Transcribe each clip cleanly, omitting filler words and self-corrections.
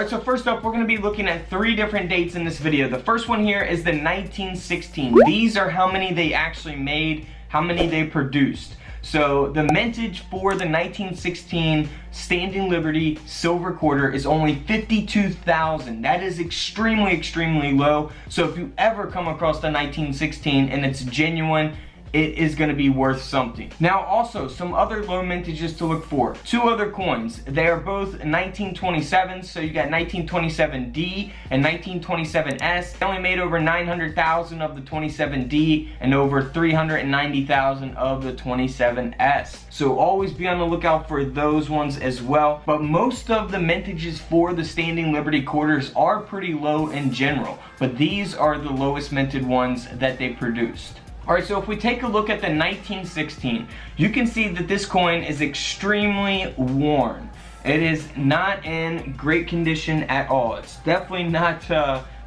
Alright, so first up, we're going to be looking at 3 different dates in this video. The first one here is the 1916. These are how many they actually made, how many they produced. So the mintage for the 1916 Standing Liberty silver quarter is only 52,000. That is extremely low. So if you ever come across the 1916 and it's genuine, it is going to be worth something. Now also, some other low mintages to look for. 2 other coins. They are both 1927s, so you got 1927D and 1927S. They only made over 900,000 of the 27D and over 390,000 of the 27S. So always be on the lookout for those ones as well. But most of the mintages for the Standing Liberty quarters are pretty low in general. But these are the lowest minted ones that they produced. Alright, so if we take a look at the 1916, you can see that this coin is extremely worn. It is not in great condition at all. It's definitely not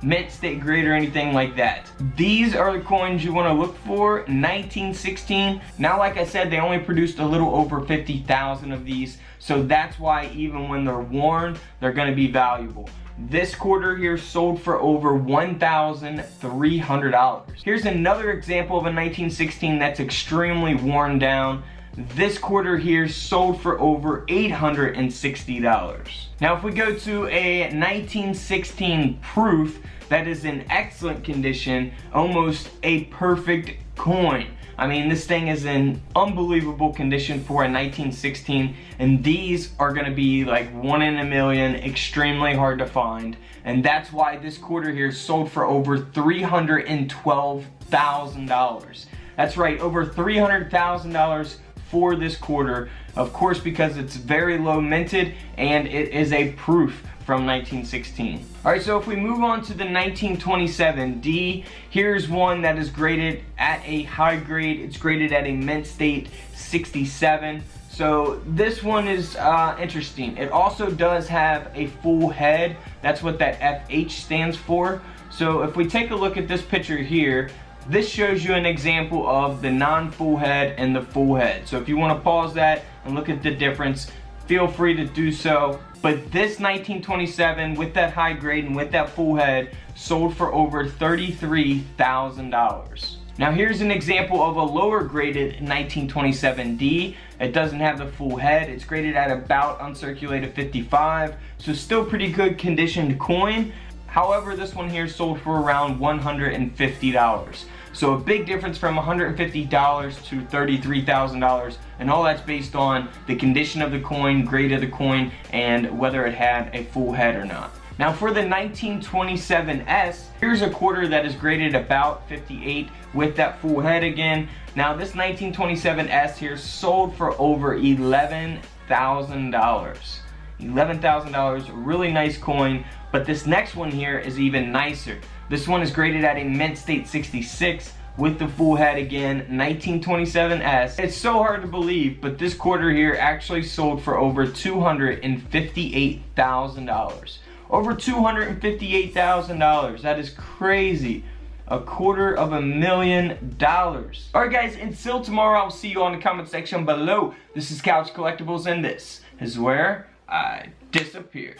mint state grade or anything like that. These are the coins you want to look for. 1916. Now, like I said, they only produced a little over 50,000 of these, so that's why even when they're worn, they're going to be valuable. This quarter here sold for over $1,300. Here's another example of a 1916 that's extremely worn down. This quarter here sold for over $860. Now if we go to a 1916 proof that is in excellent condition, almost a perfect coin. I mean, this thing is in unbelievable condition for a 1916, and these are going to be like 1 in a million, extremely hard to find, and that's why this quarter here sold for over $312,000. That's right, over $300,000 for this quarter, of course, because it's very low minted and it is a proof from 1916. Alright, so if we move on to the 1927D, here's one that is graded at a high grade. It's graded at a mint state 67. So this one is interesting. It also does have a full head. That's what that FH stands for. So if we take a look at this picture here, this shows you an example of the non-full head and the full head. So if you want to pause that and look at the difference, feel free to do so. But this 1927 with that high grade and with that full head sold for over $33,000. Now here's an example of a lower graded 1927D. It doesn't have the full head. It's graded at about uncirculated 55. So still pretty good conditioned coin. However, this one here sold for around $150. So a big difference from $150 to $33,000, and all that's based on the condition of the coin, grade of the coin, and whether it had a full head or not. Now for the 1927S, here's a quarter that is graded about 58 with that full head again. Now this 1927S here sold for over $11,000. $11,000, really nice coin. But this next one here is even nicer. This one is graded at a mint state 66 with the full head again, 1927S. It's so hard to believe, but this quarter here actually sold for over $258,000. Over $258,000. That is crazy. $250,000. Alright guys, until tomorrow, I'll see you on the comment section below. This is Couch Collectibles, and this is where I disappear.